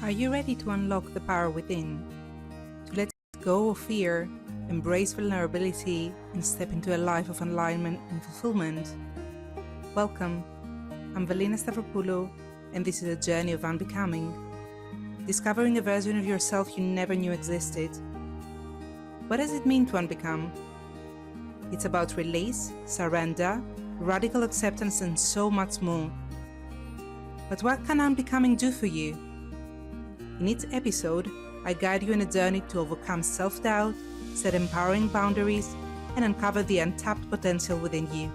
Are you ready to unlock the power within? To let go of fear, embrace vulnerability, and step into a life of alignment and fulfillment? Welcome. I'm Valina Stavropoulou, and this is a journey of unbecoming. Discovering a version of yourself you never knew existed. What does it mean to unbecome? It's about release, surrender, radical acceptance, and so much more. But what can unbecoming do for you? In each episode, I guide you on a journey to overcome self-doubt, set empowering boundaries, and uncover the untapped potential within you.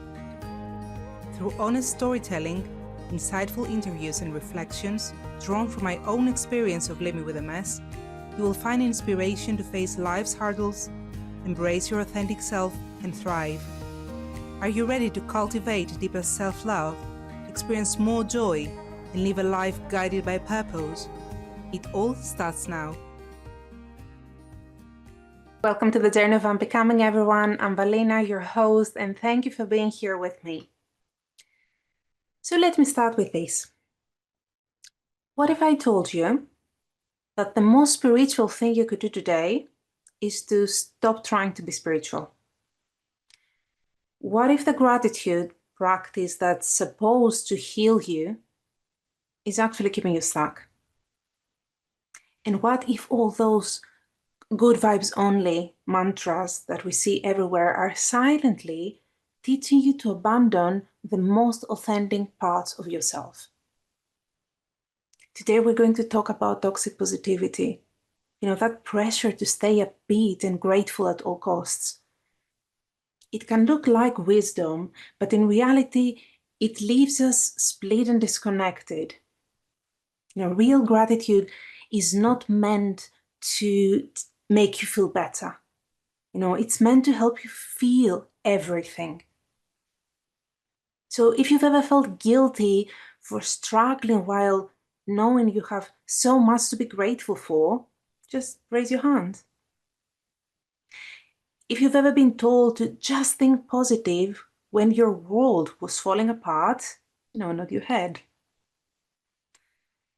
Through honest storytelling, insightful interviews, and reflections drawn from my own experience of living with MS, you will find inspiration to face life's hurdles, embrace your authentic self, and thrive. Are you ready to cultivate deeper self-love, experience more joy, and live a life guided by purpose? It all starts now. Welcome to the Journey of Unbecoming, everyone. I'm Valina, your host, and thank you for being here with me. So let me start with this. What if I told you that the most spiritual thing you could do today is to stop trying to be spiritual? What if the gratitude practice that's supposed to heal you is actually keeping you stuck? And what if all those good vibes only mantras that we see everywhere are silently teaching you to abandon the most authentic parts of yourself? Today we're going to talk about toxic positivity. That pressure to stay upbeat and grateful at all costs. It can look like wisdom, but in reality, it leaves us split and disconnected. Real gratitude is not meant to make you feel better. It's meant to help you feel everything. So if you've ever felt guilty for struggling while knowing you have so much to be grateful for, just raise your hand. If you've ever been told to just think positive when your world was falling apart, nod your head.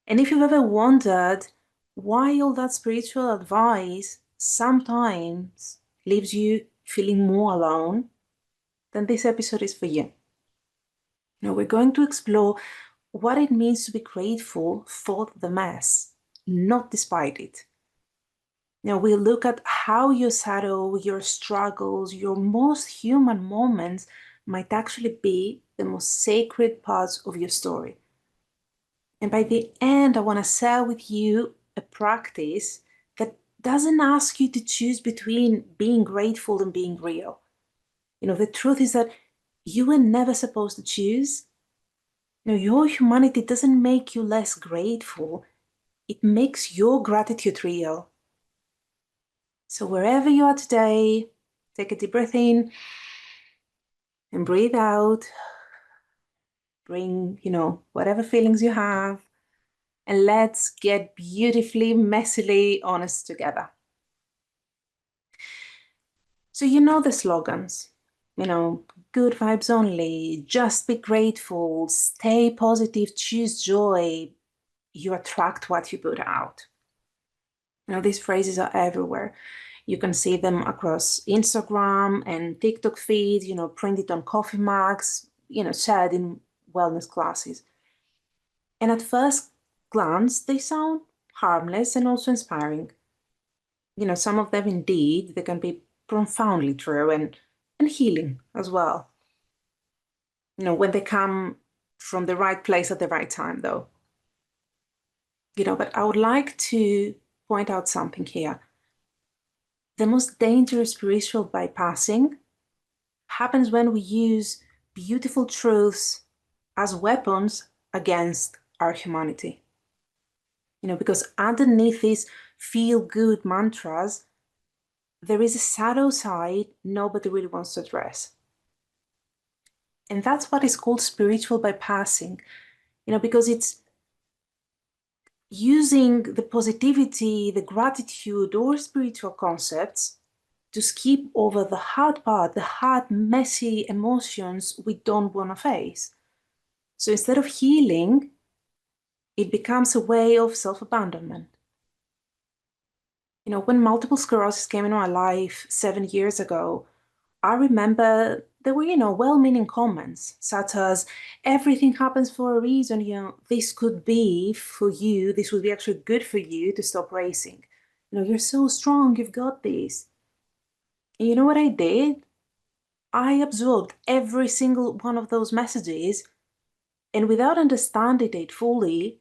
And if you've ever wondered why all that spiritual advice sometimes leaves you feeling more alone, then this episode is for you. We're going to explore what it means to be grateful for the mess, not despite it. We'll look at how your shadow, your struggles, your most human moments might actually be the most sacred parts of your story. And by the end, I want to share with you a practice that doesn't ask you to choose between being grateful and being real. The truth is that you were never supposed to choose. Your humanity doesn't make you less grateful. It makes your gratitude real. So wherever you are today, take a deep breath in and breathe out. Bring, whatever feelings you have, and let's get beautifully, messily honest together. So the slogans, good vibes only, just be grateful, stay positive, choose joy. You attract what you put out. These phrases are everywhere. You can see them across Instagram and TikTok feeds, printed on coffee mugs, shared in wellness classes. And at first glance, they sound harmless and also inspiring. Some of them indeed, they can be profoundly true and healing as well. When they come from the right place at the right time, though. But I would like to point out something here. The most dangerous spiritual bypassing happens when we use beautiful truths as weapons against our humanity. Because underneath these feel-good mantras, there is a shadow side nobody really wants to address. And that's what is called spiritual bypassing, because it's using the positivity, the gratitude, or spiritual concepts to skip over the hard part, the hard, messy emotions we don't want to face. So instead of healing, it becomes a way of self-abandonment. When multiple sclerosis came into my life 7 years ago, I remember there were, well-meaning comments such as, everything happens for a reason, this could be for you, this would be actually good for you to stop racing. You're so strong, you've got this. And you know what I did? I absorbed every single one of those messages, and without understanding it fully,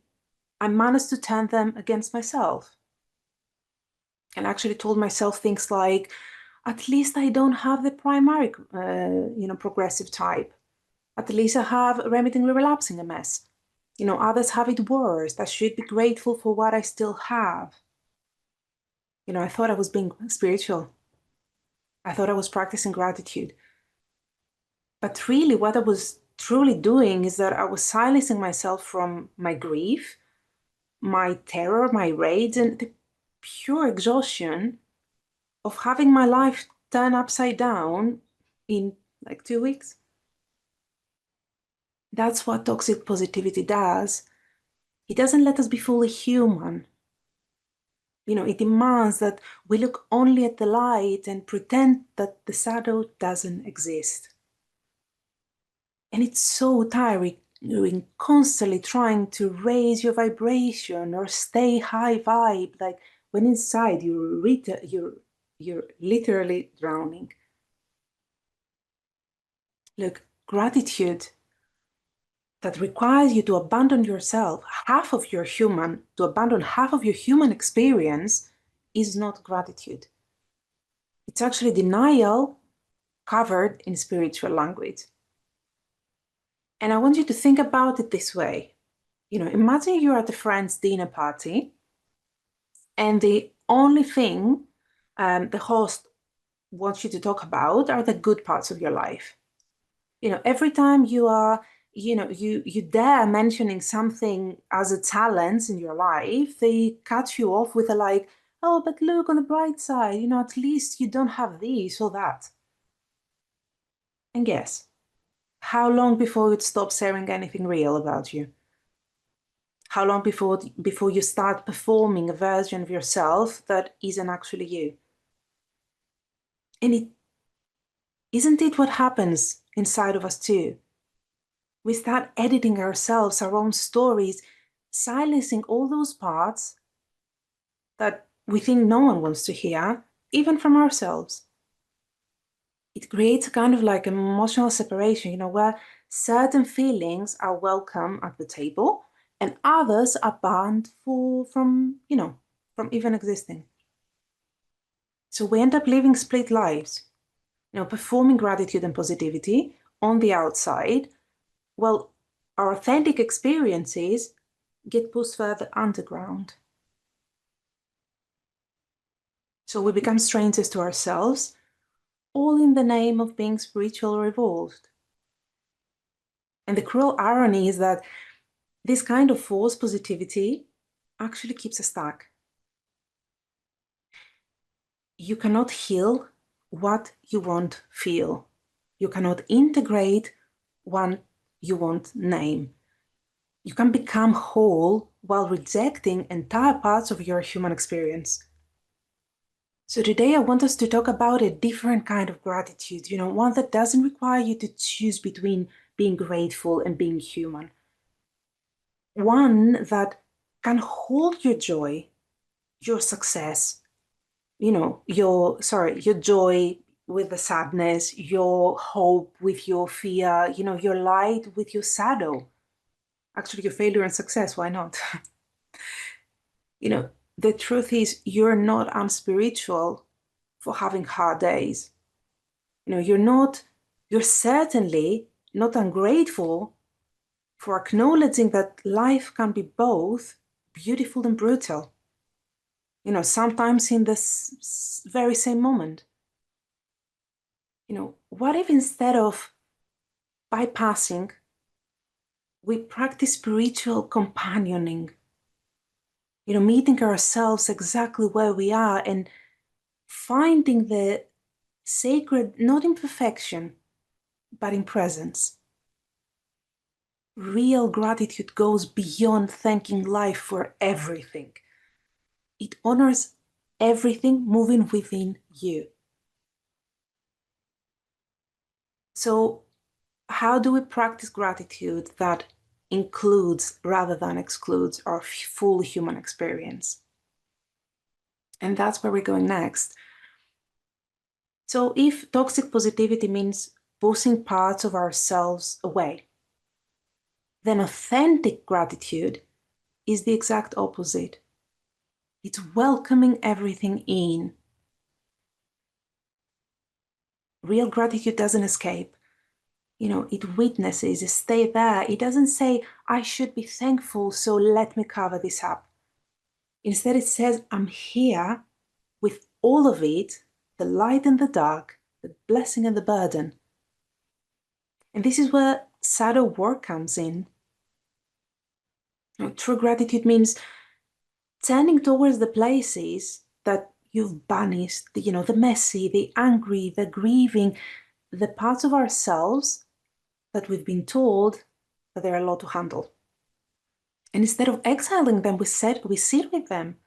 I managed to turn them against myself. And actually told myself things like, at least I don't have the primary, progressive type. At least I have remitting relapsing MS. Others have it worse. I should be grateful for what I still have. I thought I was being spiritual. I thought I was practicing gratitude. But really, what I was truly doing is that I was silencing myself from my grief, my terror, my rage, and the pure exhaustion of having my life turn upside down in like 2 weeks. That's what toxic positivity does. It doesn't let us be fully human. It demands that we look only at the light and pretend that the shadow doesn't exist. And it's so tiring, constantly trying to raise your vibration or stay high vibe, like when inside you're literally drowning. Look, gratitude that requires you to abandon yourself, to abandon half of your human experience, is not gratitude. It's actually denial covered in spiritual language. And I want you to think about it this way. Imagine you're at a friend's dinner party, and the only thing the host wants you to talk about are the good parts of your life. Every time you dare mentioning something as a challenge in your life, they cut you off with a like, oh, but look on the bright side, at least you don't have this or that. And guess, how long before you'd stop sharing anything real about you? How long before you start performing a version of yourself that isn't actually you? And isn't it what happens inside of us too? We start editing ourselves, our own stories, silencing all those parts that we think no one wants to hear, even from ourselves. It creates a kind of like emotional separation, where certain feelings are welcome at the table and others are banned from even existing. So we end up living split lives, performing gratitude and positivity on the outside, while our authentic experiences get pushed further underground. So we become strangers to ourselves, all in the name of being spiritual or evolved. And the cruel irony is that this kind of false positivity actually keeps us stuck. You cannot heal what you won't feel. You cannot integrate what you won't name. You can become whole while rejecting entire parts of your human experience. So today I want us to talk about a different kind of gratitude, one that doesn't require you to choose between being grateful and being human. One that can hold your joy, your success, your joy with the sadness, your hope with your fear, your light with your shadow. Actually, your failure and success, why not? The truth is you're not unspiritual for having hard days. You're certainly not ungrateful for acknowledging that life can be both beautiful and brutal. Sometimes in this very same moment. What if instead of bypassing, we practice spiritual companioning? Meeting ourselves exactly where we are and finding the sacred, not in perfection, but in presence. Real gratitude goes beyond thanking life for everything. It honors everything moving within you. So, how do we practice gratitude that includes rather than excludes our full human experience? And that's where we're going next. So, if toxic positivity means pushing parts of ourselves away, then authentic gratitude is the exact opposite. It's welcoming everything in. Real gratitude doesn't escape. It witnesses, it stays there. It doesn't say, I should be thankful, so let me cover this up. Instead, it says, I'm here with all of it, the light and the dark, the blessing and the burden. And this is where shadow work comes in. True gratitude means turning towards the places that you've banished, the messy, the angry, the grieving, the parts of ourselves that we've been told that they're a lot to handle. And instead of exiling them, we sit with them.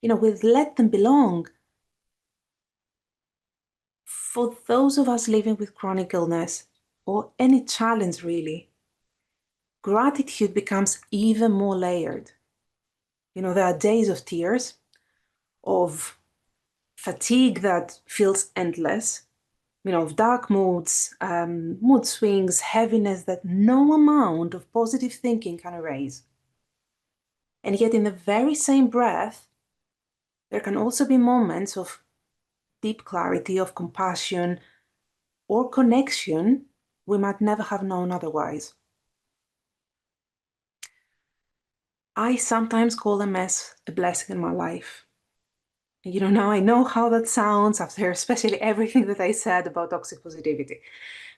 We let them belong. For those of us living with chronic illness or any challenge really, gratitude becomes even more layered. There are days of tears, of fatigue that feels endless, of dark moods, mood swings, heaviness that no amount of positive thinking can erase. And yet, in the very same breath, there can also be moments of deep clarity, of compassion, or connection we might never have known otherwise. I sometimes call a mess a blessing in my life. Now I know how that sounds after especially everything that I said about toxic positivity.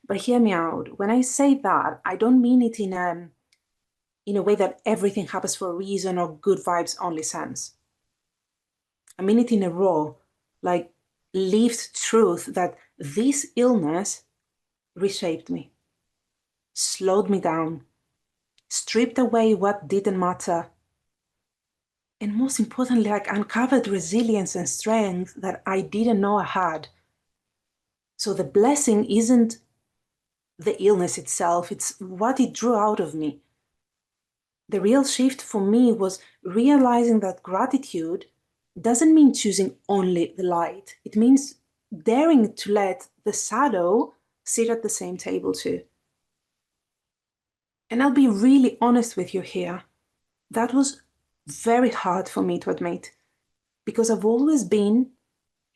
But hear me out. When I say that, I don't mean it in a way that everything happens for a reason or good vibes only sense. I mean it in a raw, like lived truth that this illness reshaped me, slowed me down, stripped away what didn't matter, and most importantly, like uncovered resilience and strength that I didn't know I had. So the blessing isn't the illness itself, it's what it drew out of me. The real shift for me was realizing that gratitude doesn't mean choosing only the light. It means daring to let the shadow sit at the same table too. And I'll be really honest with you here. That was very hard for me to admit because I've always been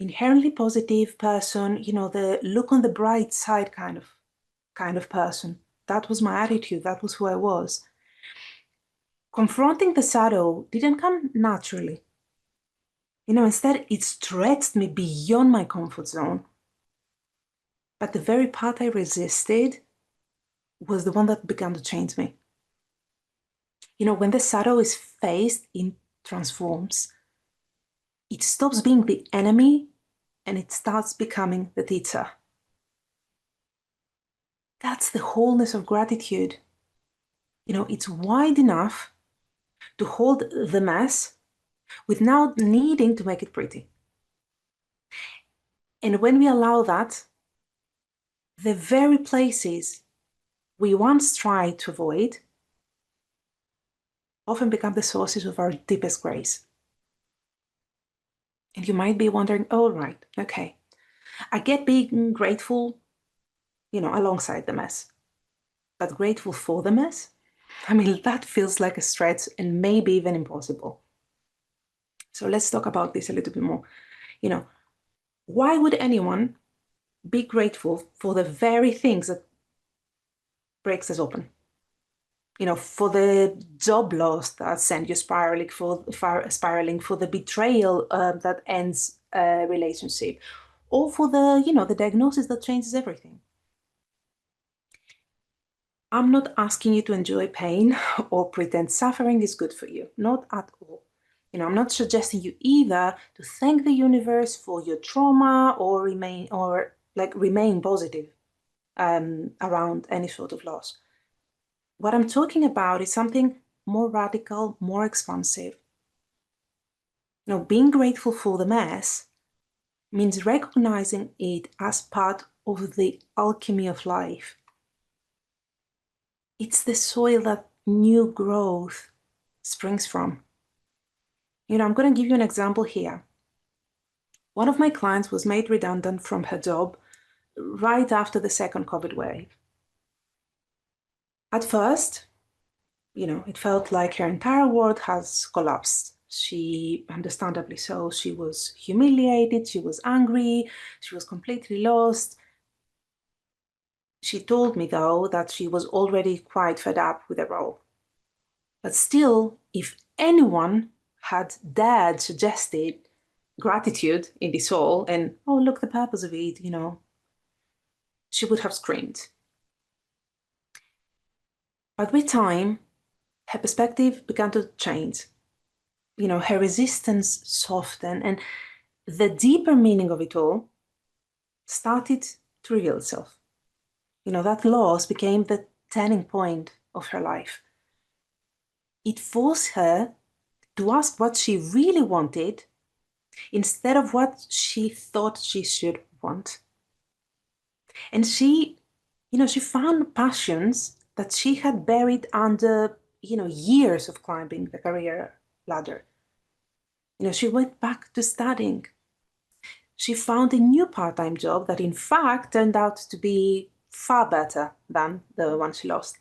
inherently positive person, the look on the bright side kind of person. That was my attitude. That was who I was. Confronting the shadow didn't come naturally. Instead, it stretched me beyond my comfort zone. But the very part I resisted was the one that began to change me. When the shadow is faced, it transforms. It stops being the enemy and it starts becoming the teacher. That's the wholeness of gratitude. It's wide enough to hold the mess without needing to make it pretty. And when we allow that, the very places we once tried to avoid often become the sources of our deepest grace. And you might be wondering, oh, right, okay, I get being grateful, alongside the mess, but grateful for the mess? I mean, that feels like a stretch and maybe even impossible. So let's talk about this a little bit more. Why would anyone be grateful for the very things that breaks us open? For the job loss that sent you spiraling, for the betrayal that ends a relationship, or for the diagnosis that changes everything. I'm not asking you to enjoy pain or pretend suffering is good for you. Not at all. I'm not suggesting you either to thank the universe for your trauma or remain positive around any sort of loss. What I'm talking about is something more radical, more expansive. Being grateful for the mess means recognizing it as part of the alchemy of life. It's the soil that new growth springs from. I'm going to give you an example here. One of my clients was made redundant from her job right after the second COVID wave. At first, it felt like her entire world has collapsed. She, understandably so, she was humiliated, she was angry, she was completely lost. She told me, though, that she was already quite fed up with the role. But still, if anyone had dared suggested gratitude in this all and, oh, look, the purpose of it, she would have screamed. But with time, her perspective began to change. Her resistance softened, and the deeper meaning of it all started to reveal itself. That loss became the turning point of her life. It forced her to ask what she really wanted instead of what she thought she should want. And she found passions that she had buried under, years of climbing the career ladder. She went back to studying. She found a new part-time job that in fact turned out to be far better than the one she lost.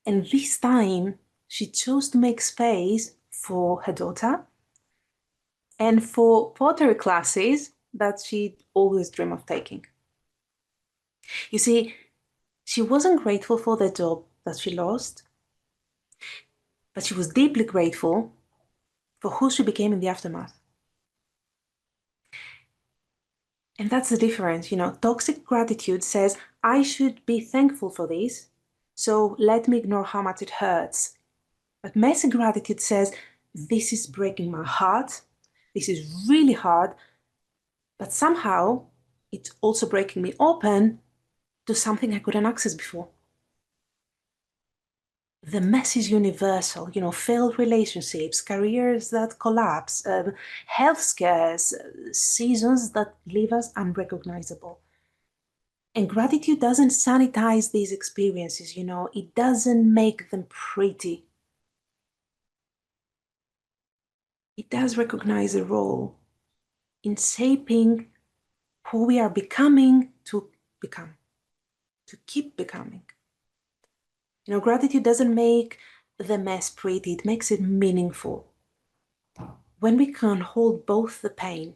And this time, she chose to make space for her daughter and for pottery classes that she'd always dreamed of taking. You see, she wasn't grateful for the job that she lost, but she was deeply grateful for who she became in the aftermath. And that's the difference. Toxic gratitude says, I should be thankful for this, so let me ignore how much it hurts. But messy gratitude says, this is breaking my heart, this is really hard, but somehow it's also breaking me open to something I couldn't access before. The mess is universal, failed relationships, careers that collapse, health scares, seasons that leave us unrecognizable. And gratitude doesn't sanitize these experiences, it doesn't make them pretty. It does recognize a role in shaping who we are becoming to become, to keep becoming. Gratitude doesn't make the mess pretty, it makes it meaningful. When we can hold both the pain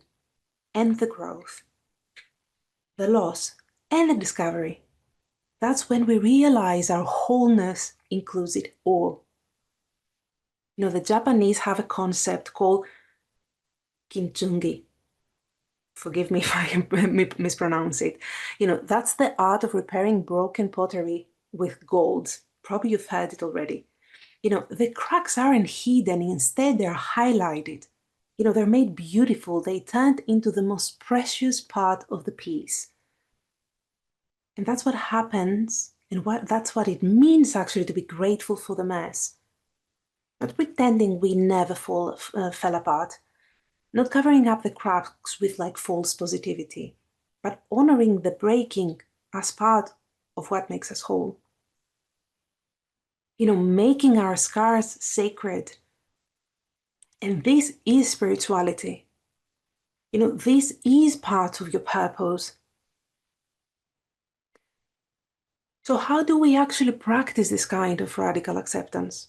and the growth, the loss and the discovery, that's when we realize our wholeness includes it all. The Japanese have a concept called kintsugi. Forgive me if I mispronounce it. That's the art of repairing broken pottery with gold. Probably you've heard it already. The cracks aren't hidden, instead they're highlighted. They're made beautiful, they turned into the most precious part of the piece. And that's what happens, and that's what it means actually to be grateful for the mess. Not pretending we never fell apart, not covering up the cracks with false positivity, but honoring the breaking as part of what makes us whole. Making our scars sacred. And this is spirituality. This is part of your purpose. So how do we actually practice this kind of radical acceptance?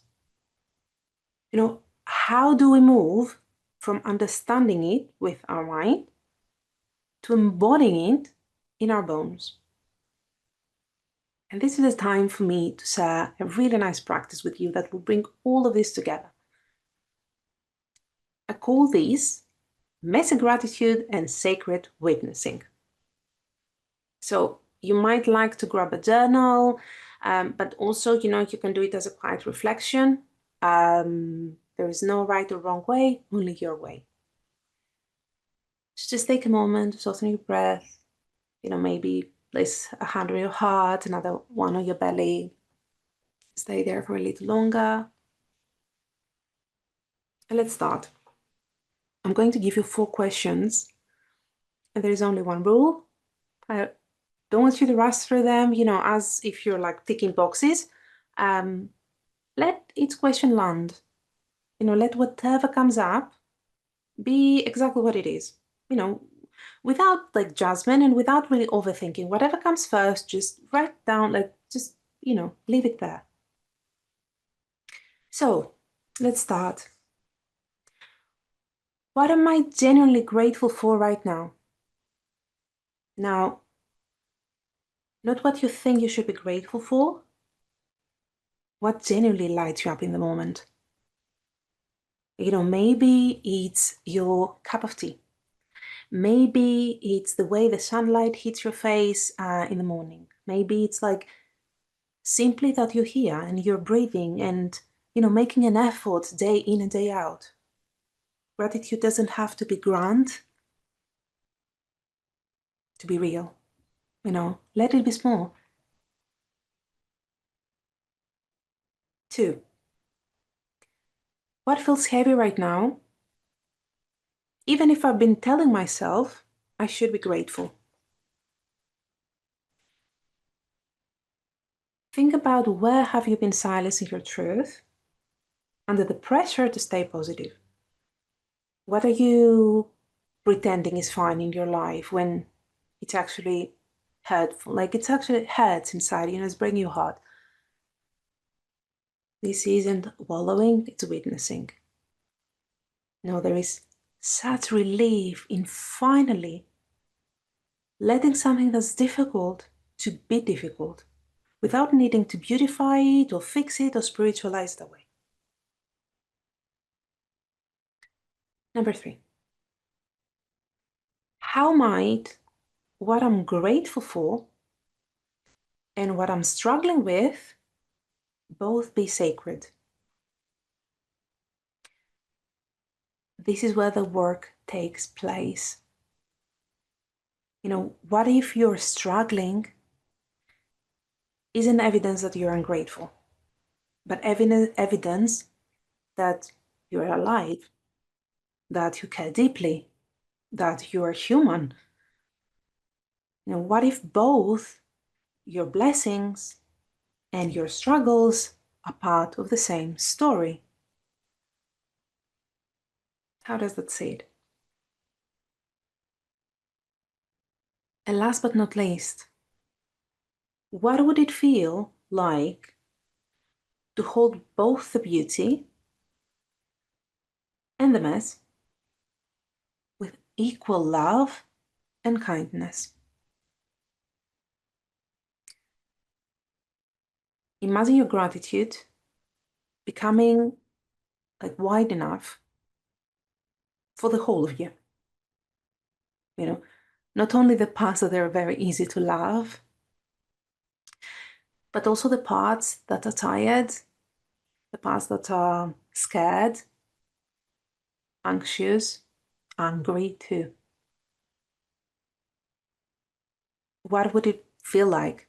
How do we move from understanding it with our mind to embodying it in our bones? And this is a time for me to share a really nice practice with you that will bring all of this together. I call this messy gratitude and sacred witnessing. So you might like to grab a journal, but also, you can do it as a quiet reflection. There is no right or wrong way, only your way. So just take a moment to soften your breath. Maybe place a hand on your heart, another one on your belly. Stay there for a little longer. And let's start. I'm going to give you 4 questions, and there is only one rule. I don't want you to rush through them, as if you're like ticking boxes. Let each question land. Let whatever comes up be exactly what it is. Without like judgment and without really overthinking. Whatever comes first, just write down, leave it there. So let's start. What am I genuinely grateful for right now? Now, not what you think you should be grateful for, what genuinely lights you up in the moment. Maybe it's your cup of tea. Maybe it's the way the sunlight hits your face in the morning. Maybe it's like simply that you're here and you're breathing and, making an effort day in and day out. Gratitude doesn't have to be grand to be real. Let it be small. 2, what feels heavy right now? Even if I've been telling myself I should be grateful. Think about where have you been silencing your truth under the pressure to stay positive. What are you pretending is fine in your life when it's actually hurtful? Like it's actually hurts inside, it's breaking your heart. This isn't wallowing, it's witnessing. There is such relief in finally letting something that's difficult to be difficult without needing to beautify it or fix it or spiritualize it away. Number 3, how might what I'm grateful for and what I'm struggling with both be sacred? This is where the work takes place. What if you're struggling isn't evidence that you're ungrateful, but evidence that you're alive, that you care deeply, that you are human? What if both your blessings and your struggles are part of the same story? How does that sit? And last but not least, what would it feel like to hold both the beauty and the mess with equal love and kindness? Imagine your gratitude becoming like wide enough for the whole of you. Not only the parts that are very easy to love, but also the parts that are tired, the parts that are scared, anxious, angry too. What would it feel like,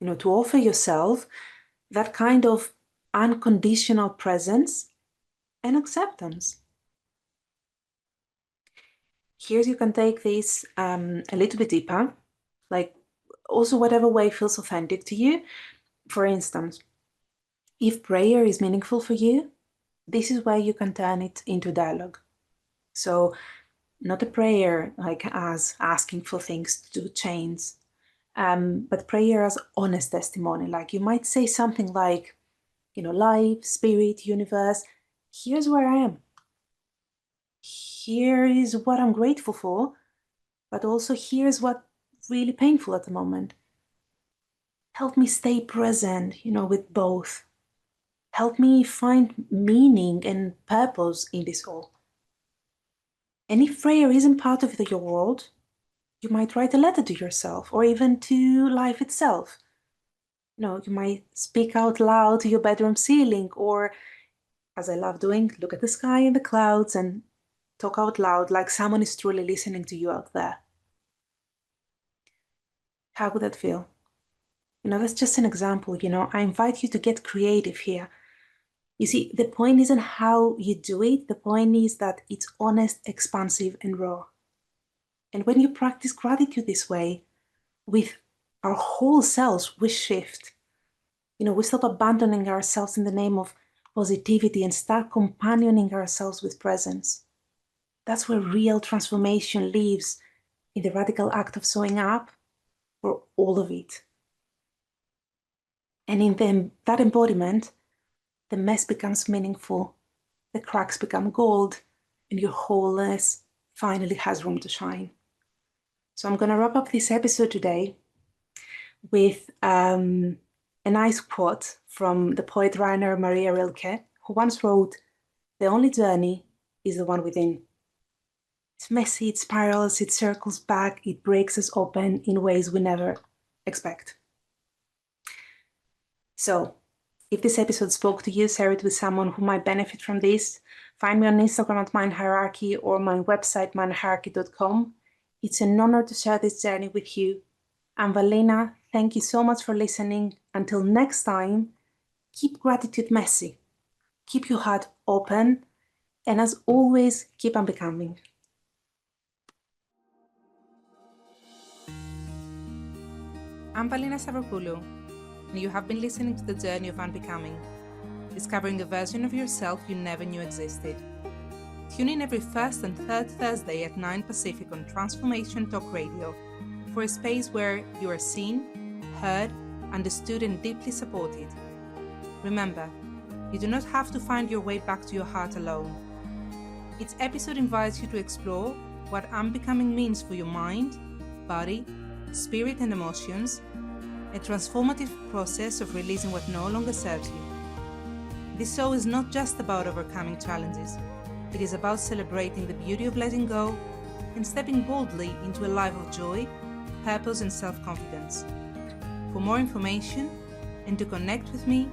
to offer yourself that kind of unconditional presence and acceptance? Here's you can take this a little bit deeper, like also whatever way feels authentic to you. For instance, if prayer is meaningful for you, this is where you can turn it into dialogue. So not a prayer like as asking for things to change, but prayer as honest testimony. Like you might say something like, life, spirit, universe, here's where I am. Here is what I'm grateful for, but also here's what's really painful at the moment. Help me stay present, with both. Help me find meaning and purpose in this all. And if prayer isn't part of your world, you might write a letter to yourself or even to life itself. You might speak out loud to your bedroom ceiling, or, as I love doing, look at the sky and the clouds and talk out loud like someone is truly listening to you out there. How would that feel? That's just an example. I invite you to get creative here. You see, the point isn't how you do it. The point is that it's honest, expansive, and raw. And when you practice gratitude this way, with our whole selves, we shift. We stop abandoning ourselves in the name of positivity and start companioning ourselves with presence. That's where real transformation lives, in the radical act of showing up for all of it. And in that embodiment, the mess becomes meaningful, the cracks become gold, and your wholeness finally has room to shine. So I'm going to wrap up this episode today with a nice quote from the poet Rainer Maria Rilke, who once wrote, "The only journey is the one within." It's messy, it spirals, it circles back, it breaks us open in ways we never expect. So, if this episode spoke to you, share it with someone who might benefit from this. Find me on Instagram at Mind Hierarchy or my website, mindhierarchy.com. It's an honor to share this journey with you. I'm Valina. Thank you so much for listening. Until next time, keep gratitude messy, keep your heart open, and as always, keep unbecoming. I'm Valina Stavropoulou, and you have been listening to the Journey of Unbecoming, discovering a version of yourself you never knew existed. Tune in every first and third Thursday at 9 Pacific on Transformation Talk Radio for a space where you are seen, heard, understood, and deeply supported. Remember, you do not have to find your way back to your heart alone. Each episode invites you to explore what unbecoming means for your mind, body, spirit, and emotions, a transformative process of releasing what no longer serves you. This show is not just about overcoming challenges. It is about celebrating the beauty of letting go and stepping boldly into a life of joy, purpose, and self-confidence. For more information and to connect with me,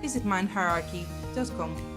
visit mindhierarchy.com.